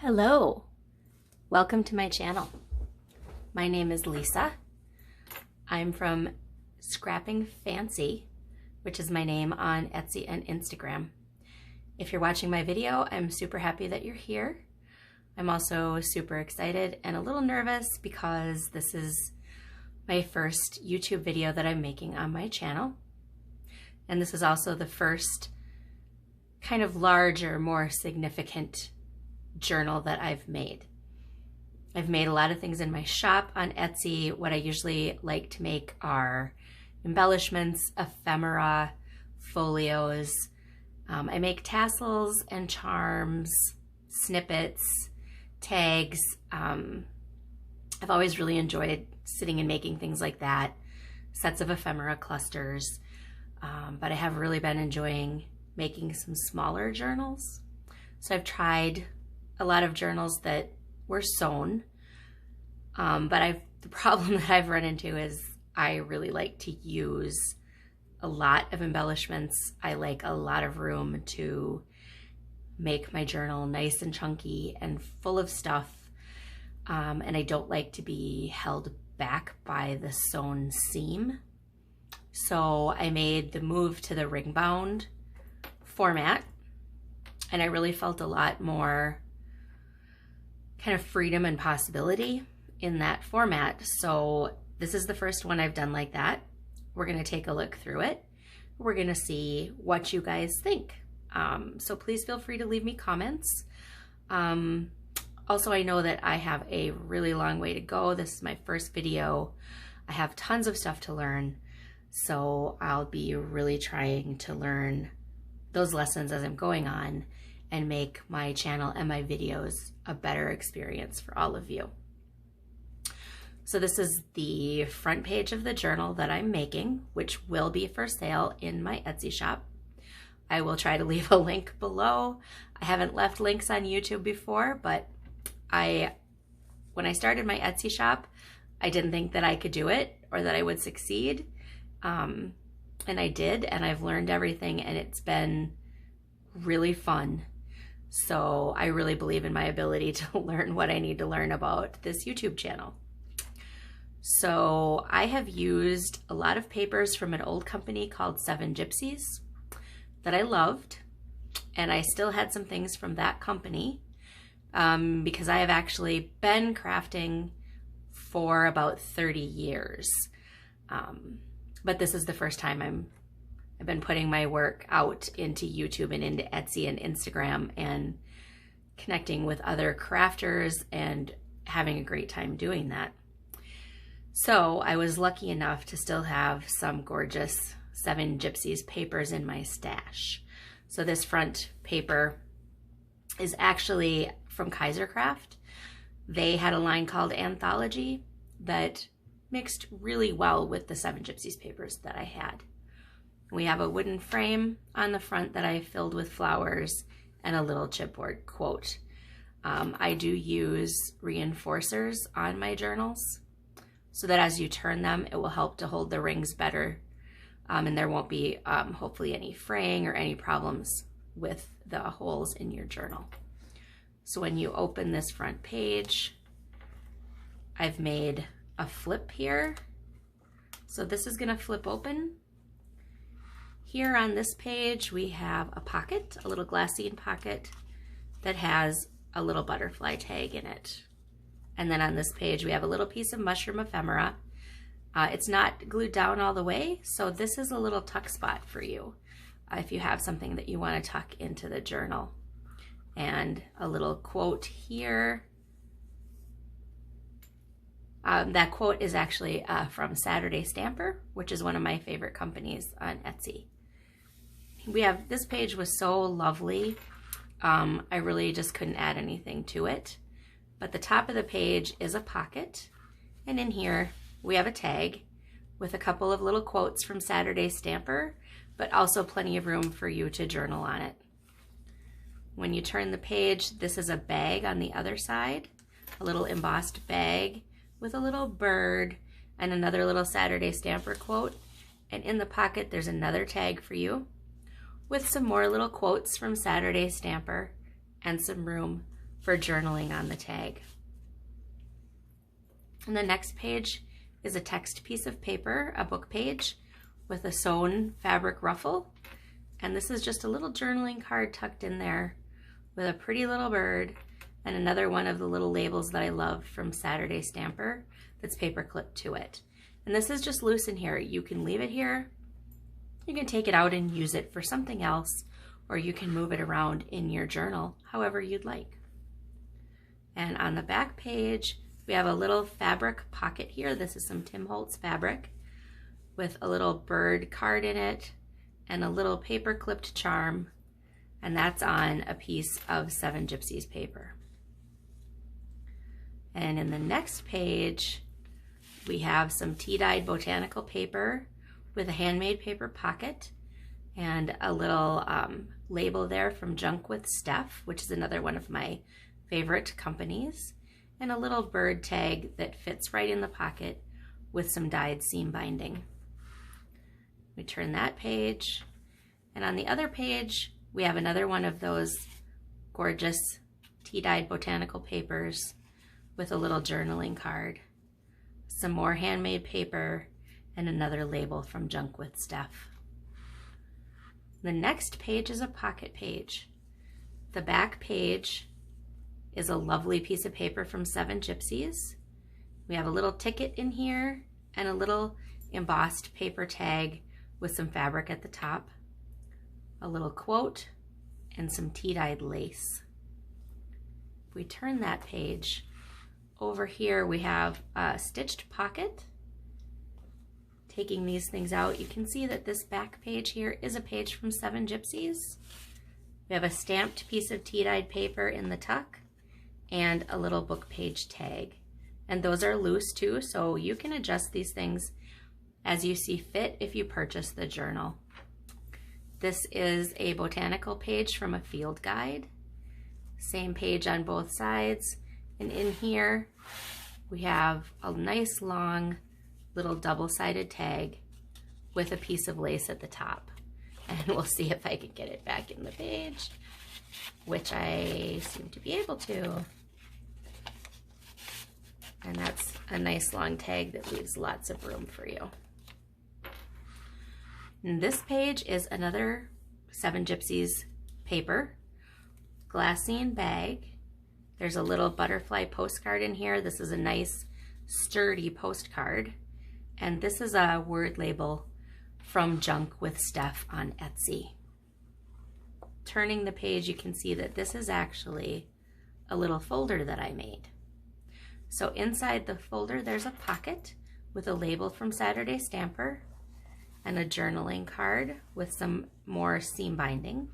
Hello, welcome to my channel. My name is Lisa. I'm from Scrapping Fancy, which is my name on Etsy and Instagram. If you're watching my video, I'm super happy that you're here. I'm also super excited and a little nervous because this is my first YouTube video that I'm making on my channel. And this is also the first kind of larger, more significant journal that I've made. I've made a lot of things in my shop on Etsy. What I usually like to make are embellishments, ephemera, folios. I make tassels and charms, snippets, tags. I've always really enjoyed sitting and making things like that, sets of ephemera clusters. But I have really been enjoying making some smaller journals. So I've tried a lot of journals that were sewn, but the problem that I've run into is I really like to use a lot of embellishments. I like a lot of room to make my journal nice and chunky and full of stuff, and I don't like to be held back by the sewn seam. So I made the move to the ring bound format, and I really felt a lot more kind of freedom and possibility in that format. So this is the first one I've done like that. We're going to take a look through it. We're going to see what you guys think. So please feel free to leave me comments. Also, I know that I have a really long way to go. This is my first video. I have tons of stuff to learn. So I'll be really trying to learn those lessons as I'm going on and make my channel and my videos a better experience for all of you. So this is the front page of the journal that I'm making, which will be for sale in my Etsy shop. I will try to leave a link below. I haven't left links on YouTube before, but when I started my Etsy shop, I didn't think that I could do it or that I would succeed. And I did, and I've learned everything, and it's been really fun. So I really believe in my ability to learn what I need to learn about this YouTube channel. So I have used a lot of papers from an old company called Gypsies that I loved, and I still had some things from that company because I have actually been crafting for about 30 years. But this is the first time I've been putting my work out into YouTube and into Etsy and Instagram and connecting with other crafters and having a great time doing that. So I was lucky enough to still have some gorgeous Gypsies papers in my stash. So this front paper is actually from Kaisercraft. They had a line called Anthology that mixed really well with the Gypsies papers that I had. We have a wooden frame on the front that I filled with flowers and a little chipboard quote. I do use reinforcers on my journals so that as you turn them, it will help to hold the rings better, and there won't be hopefully any fraying or any problems with the holes in your journal. So when you open this front page, I've made a flip here. So this is going to flip open. Here on this page, we have a pocket, a little glassine pocket that has a little butterfly tag in it. And then on this page, we have a little piece of mushroom ephemera. It's not glued down all the way, so this is a little tuck spot for you if you have something that you want to tuck into the journal. And a little quote here. That quote is actually from Saturday Stamper, which is one of my favorite companies on Etsy. This page was so lovely. I really just couldn't add anything to it. But the top of the page is a pocket. And in here, we have a tag with a couple of little quotes from Saturday Stamper, but also plenty of room for you to journal on it. When you turn the page, this is a bag on the other side, a little embossed bag with a little bird and another little Saturday Stamper quote. And in the pocket, there's another tag for you with some more little quotes from Saturday Stamper and some room for journaling on the tag. And the next page is a text piece of paper, a book page with a sewn fabric ruffle. And this is just a little journaling card tucked in there with a pretty little bird and another one of the little labels that I love from Saturday Stamper that's paper clipped to it. And this is just loose in here. You can leave it here, you can take it out and use it for something else, or you can move it around in your journal however you'd like. And on the back page, we have a little fabric pocket here. This is some Tim Holtz fabric with a little bird card in it and a little paper clipped charm, and that's on a piece of 7 Gypsies paper. And in the next page, we have some tea-dyed botanical paper with a handmade paper pocket and a little label there from Junk with Steph, which is another one of my favorite companies, and a little bird tag that fits right in the pocket with some dyed seam binding. We turn that page, and on the other page, we have another one of those gorgeous tea-dyed botanical papers with a little journaling card, some more handmade paper, and another label from Junk with Steph. The next page is a pocket page. The back page is a lovely piece of paper from 7 Gypsies. We have a little ticket in here and a little embossed paper tag with some fabric at the top, a little quote, and some tea-dyed lace. If we turn that page, over here we have a stitched pocket. Taking these things out, you can see that this back page here is a page from 7 Gypsies. We have a stamped piece of tea-dyed paper in the tuck and a little book page tag. And those are loose too, so you can adjust these things as you see fit if you purchase the journal. This is a botanical page from a field guide. Same page on both sides. And in here, we have a nice long little double-sided tag with a piece of lace at the top. And we'll see if I can get it back in the page, which I seem to be able to. And that's a nice long tag that leaves lots of room for you. And this page is another 7 Gypsies paper, glassine bag. There's a little butterfly postcard in here. This is a nice sturdy postcard. And this is a word label from Junk with Steph on Etsy. Turning the page, you can see that this is actually a little folder that I made. So inside the folder, there's a pocket with a label from Saturday Stamper and a journaling card with some more seam binding.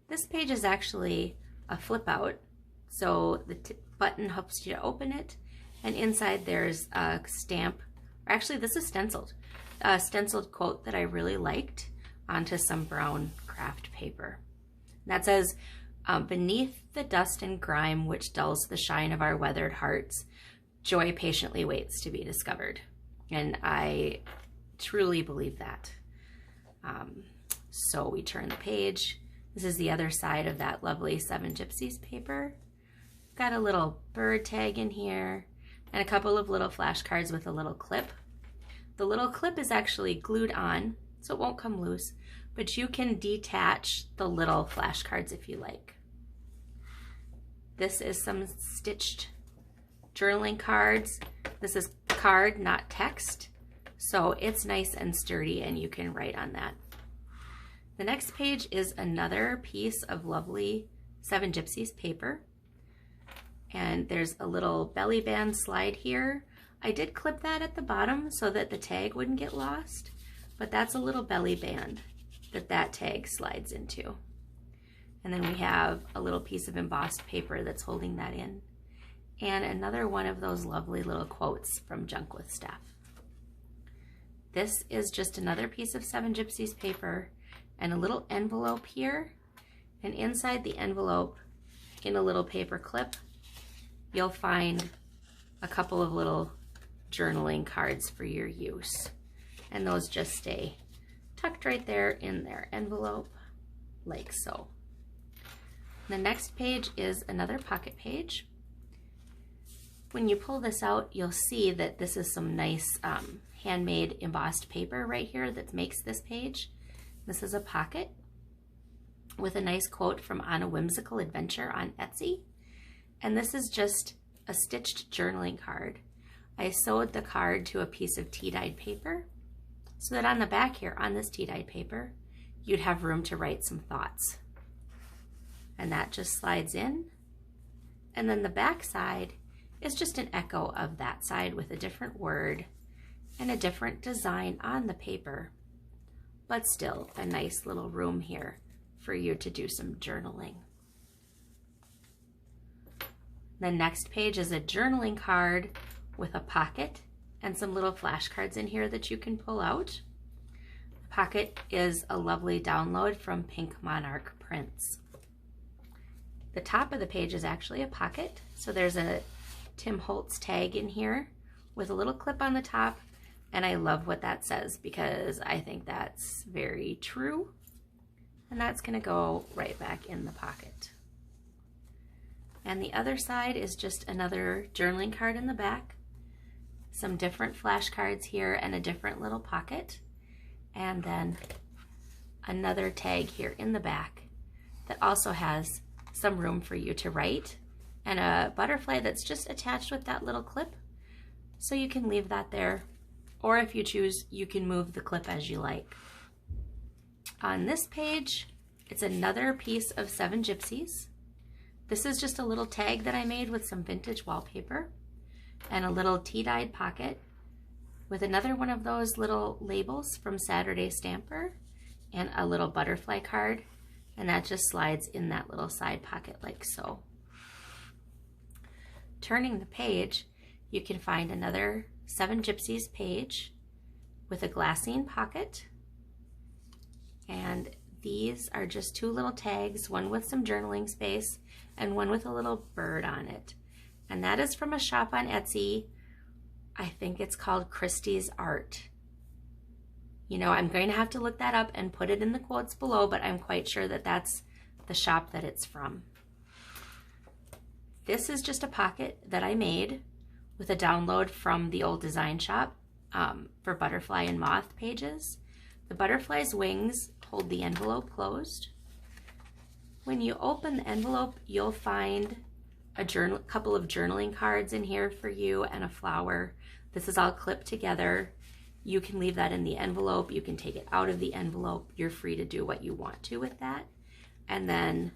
This page is actually a flip out, so the button helps you to open it, and inside there's a stamp, or actually this is stenciled, a stenciled quote that I really liked onto some brown craft paper. And that says, beneath the dust and grime which dulls the shine of our weathered hearts, joy patiently waits to be discovered. And I truly believe that. So we turn the page. This is the other side of that lovely 7 Gypsies paper. Got a little bird tag in here and a couple of little flashcards with a little clip. The little clip is actually glued on, so it won't come loose, but you can detach the little flashcards if you like. This is some stitched journaling cards. This is card, not text, so it's nice and sturdy and you can write on that. The next page is another piece of lovely 7 Gypsies paper, and there's a little belly band slide here. I did clip that at the bottom so that the tag wouldn't get lost, but that's a little belly band that tag slides into. And then we have a little piece of embossed paper that's holding that in, and another one of those lovely little quotes from Junk with Steph. This is just another piece of 7 Gypsies paper and a little envelope here, and inside the envelope, in a little paper clip, you'll find a couple of little journaling cards for your use, and those just stay tucked right there in their envelope like so. The next page is another pocket page. When you pull this out, you'll see that this is some nice handmade embossed paper right here that makes this page. This is a pocket with a nice quote from On a Whimsical Adventure on Etsy. And this is just a stitched journaling card. I sewed the card to a piece of tea-dyed paper so that on the back here, on this tea-dyed paper, you'd have room to write some thoughts. And that just slides in. And then the back side is just an echo of that side with a different word and a different design on the paper, but still a nice little room here for you to do some journaling. The next page is a journaling card with a pocket and some little flashcards in here that you can pull out. The pocket is a lovely download from Pink Monarch Prints. The top of the page is actually a pocket, so there's a Tim Holtz tag in here with a little clip on the top, and I love what that says because I think that's very true, and that's going to go right back in the pocket. And the other side is just another journaling card in the back, some different flashcards here and a different little pocket, and then another tag here in the back that also has some room for you to write, and a butterfly that's just attached with that little clip, so you can leave that there, or if you choose, you can move the clip as you like. On this page, it's another piece of 7 Gypsies. This is just a little tag that I made with some vintage wallpaper and a little tea-dyed pocket with another one of those little labels from Saturday Stamper and a little butterfly card, and that just slides in that little side pocket like so. Turning the page, you can find another 7 Gypsies page with a glassine pocket, and these are just 2 little tags, one with some journaling space and one with a little bird on it. And that is from a shop on Etsy. I think it's called Christie's Art. You know, I'm going to have to look that up and put it in the quotes below, but I'm quite sure that that's the shop that it's from. This is just a pocket that I made with a download from the old design shop for butterfly and moth pages. The butterfly's wings hold the envelope closed. When you open the envelope, you'll find a couple of journaling cards in here for you and a flower. This is all clipped together. You can leave that in the envelope. You can take it out of the envelope. You're free to do what you want to with that. And then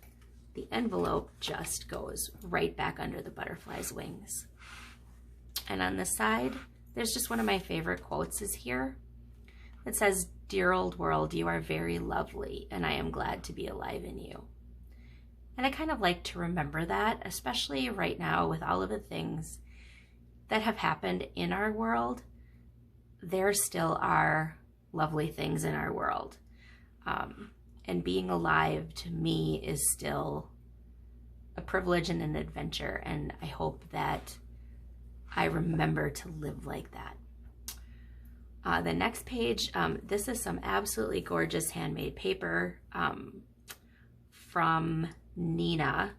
the envelope just goes right back under the butterfly's wings. And on the side, there's just one of my favorite quotes is here. It says, "Dear old world, you are very lovely, and I am glad to be alive in you." And I kind of like to remember that, especially right now with all of the things that have happened in our world. There still are lovely things in our world. And being alive to me is still a privilege and an adventure, and I hope that I remember to live like that. The next page, this is some absolutely gorgeous handmade paper from Nina.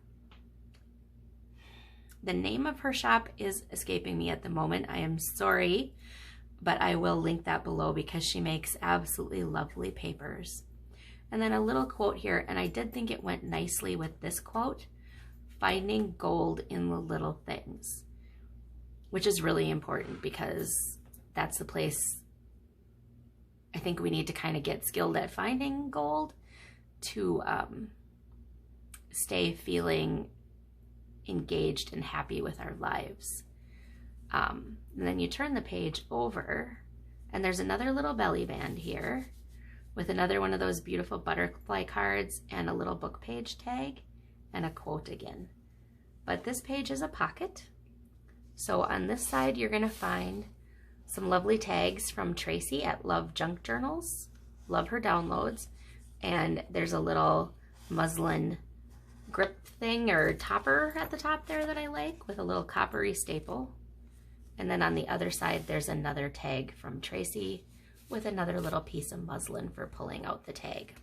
The name of her shop is escaping me at the moment. I am sorry, but I will link that below because she makes absolutely lovely papers. And then a little quote here, and I did think it went nicely with this quote, "Finding gold in the little things," which is really important because that's the place I think we need to kind of get skilled at finding gold to stay feeling engaged and happy with our lives. And then you turn the page over and there's another little belly band here with another one of those beautiful butterfly cards and a little book page tag and a quote again. But this page is a pocket. So on this side, you're gonna find some lovely tags from Tracy at Love Junk Journals. Love her downloads. And there's a little muslin grip thing or topper at the top there that I like with a little coppery staple. And then on the other side, there's another tag from Tracy with another little piece of muslin for pulling out the tag.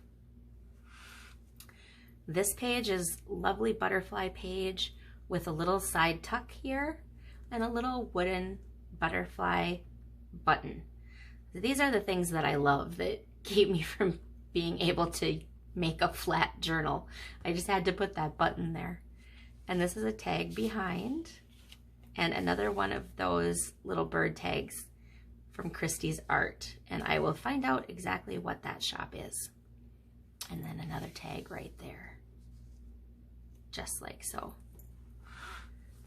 This page is lovely butterfly page with a little side tuck here and a little wooden butterfly button. These are the things that I love that keep me from being able to make a flat journal. I just had to put that button there. And this is a tag behind, and another one of those little bird tags from Christie's Art, and I will find out exactly what that shop is. And then another tag right there, just like so.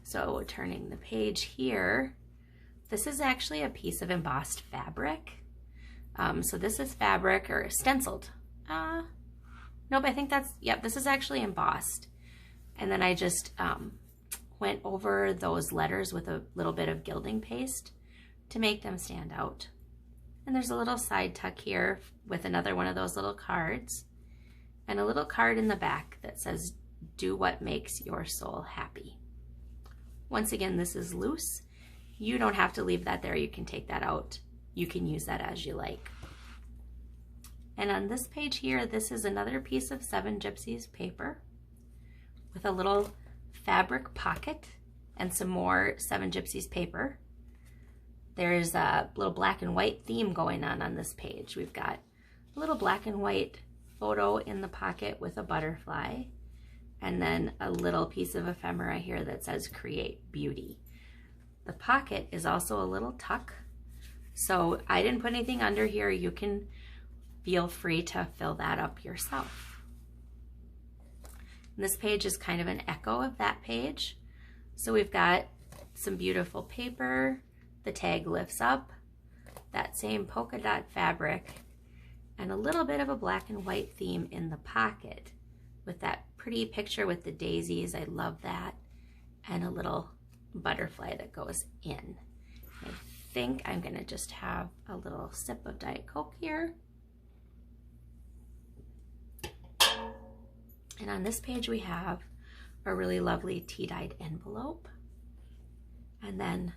So turning the page here, this is actually a piece of embossed fabric. So this is fabric or stenciled. Nope, I think that's, yep, this is actually embossed. And then I just went over those letters with a little bit of gilding paste to make them stand out. And there's a little side tuck here with another one of those little cards, and a little card in the back that says, "Do what makes your soul happy." Once again, this is loose. You don't have to leave that there. You can take that out. You can use that as you like. And on this page here, this is another piece of 7 Gypsies paper with a little fabric pocket and some more 7 Gypsies paper. There's a little black and white theme going on this page. We've got a little black and white photo in the pocket with a butterfly, and then a little piece of ephemera here that says "Create Beauty." The pocket is also a little tuck, so I didn't put anything under here. You can feel free to fill that up yourself. And this page is kind of an echo of that page. So we've got some beautiful paper, the tag lifts up, that same polka dot fabric, and a little bit of a black and white theme in the pocket with that pretty picture with the daisies. I love that. And a little butterfly that goes in. I think I'm gonna just have a little sip of Diet Coke here. And on this page we have a really lovely tea-dyed envelope, and then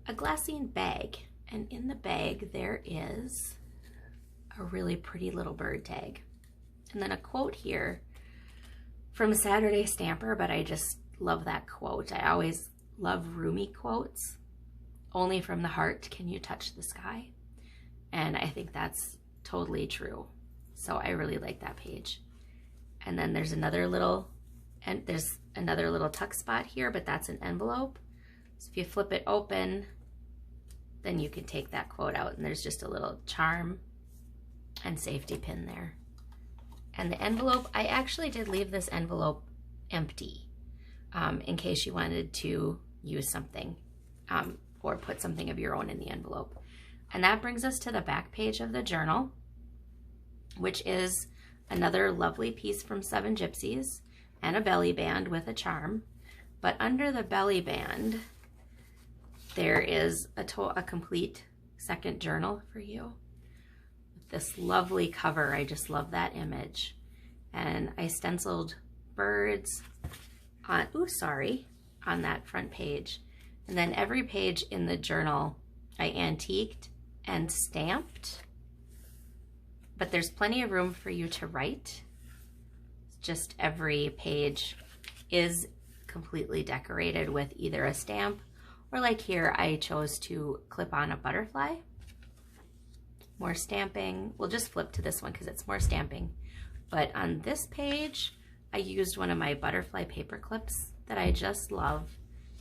a glassine bag, and in the bag there is a really pretty little bird tag, and then a quote here from Saturday Stamper, but I just love that quote. I always love roomy quotes. "Only from the heart can you touch the sky," and I think that's totally true. So I really like that page. And then there's another little tuck spot here, but that's an envelope. So if you flip it open, then you can take that quote out, and there's just a little charm and safety pin there. And the envelope, I actually did leave this envelope empty in case you wanted to use something or put something of your own in the envelope. And that brings us to the back page of the journal, which is another lovely piece from 7 Gypsies and a belly band with a charm. But under the belly band, there is a complete second journal for you. This lovely cover, I just love that image. And I stenciled birds on, on that front page. And then every page in the journal I antiqued and stamped. But there's plenty of room for you to write. Just every page is completely decorated with either a stamp, or like here, I chose to clip on a butterfly. More stamping. We'll just flip to this one because it's more stamping. But on this page, I used one of my butterfly paper clips that I just love,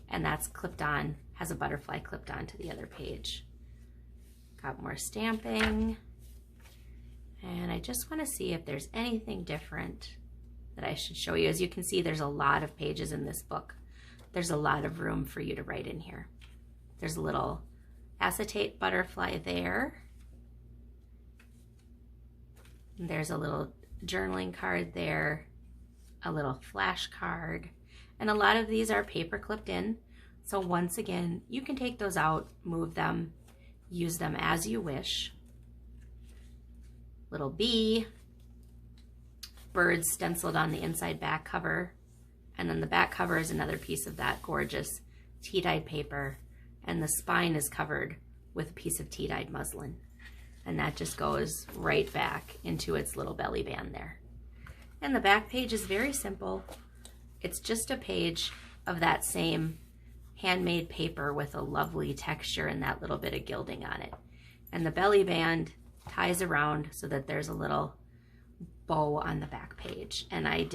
and that's clipped on, has a butterfly clipped on to the other page. Got more stamping. And I just want to see if there's anything different that I should show you. As you can see, there's a lot of pages in this book. There's a lot of room for you to write in here. There's a little acetate butterfly there. And there's a little journaling card there, a little flash card, and a lot of these are paper clipped in. So once again, you can take those out, move them, use them as you wish. Little bee, birds stenciled on the inside back cover, and then the back cover is another piece of that gorgeous tea-dyed paper, and the spine is covered with a piece of tea-dyed muslin, and that just goes right back into its little belly band there. And the back page is very simple. It's just a page of that same handmade paper with a lovely texture and that little bit of gilding on it. And the belly band ties around so that there's a little bow on the back page. And I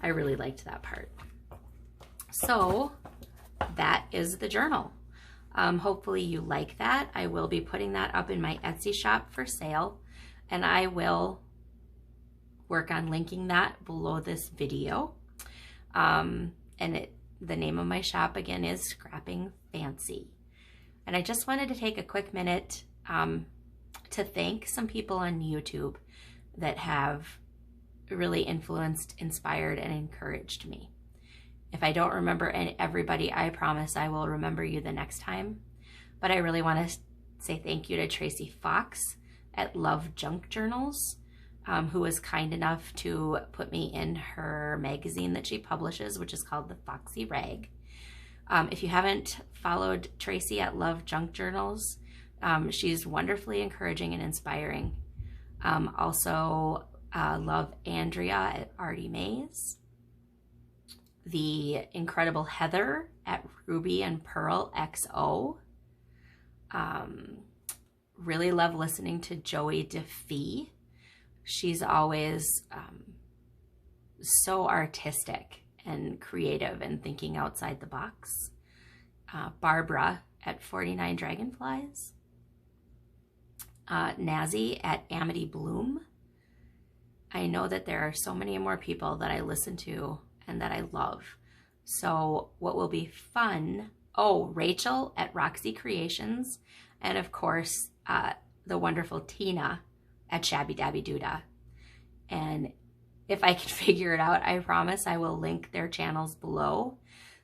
really liked that part. So that is the journal. Hopefully you like that. I will be putting that up in my Etsy shop for sale, and I will work on linking that below this video. The name of my shop again is Scrapping Fancy. And I just wanted to take a quick minute to thank some people on YouTube that have really influenced, inspired, and encouraged me. If I don't remember everybody, I promise I will remember you the next time. But I really want to say thank you to Tracy Fox at Love Junk Journals, who was kind enough to put me in her magazine that she publishes, which is called The Foxy Rag. If you haven't followed Tracy at Love Junk Journals, she's wonderfully encouraging and inspiring. Also, love Andrea at Artymaze. The incredible Heather at Ruby and Pearl XO. Really love listening to Joey DeFee. She's always so artistic and creative and thinking outside the box. Barbara at 49 Dragonflies. Nazi at Amity Bloom. I know that there are so many more people that I listen to and that I love. So what will be fun, Rachel at Roxy Creations, and of course, the wonderful Tina at Shabbydabbydoodah. And if I can figure it out, I promise I will link their channels below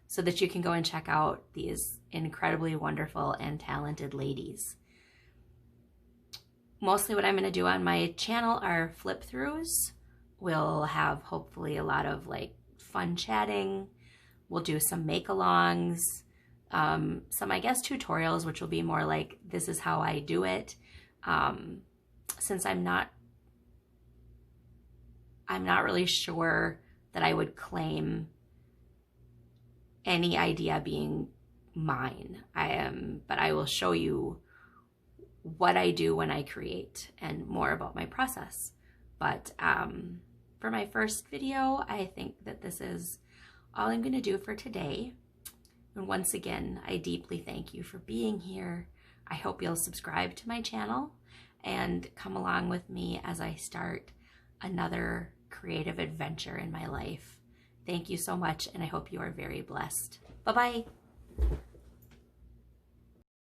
so that you can go and check out these incredibly wonderful and talented ladies. Mostly what I'm going to do on my channel are flip throughs. We'll have hopefully a lot of like fun chatting. We'll do some make-alongs, some I guess tutorials, which will be more like this is how I do it. Since I'm not really sure that I would claim any idea being mine. But I will show you what I do when I create and more about my process. But for my first video, I think that this is all I'm going to do for today. And once again, I deeply thank you for being here. I hope you'll subscribe to my channel and come along with me as I start another creative adventure in my life. Thank you so much, and I hope you are very blessed. Bye-bye.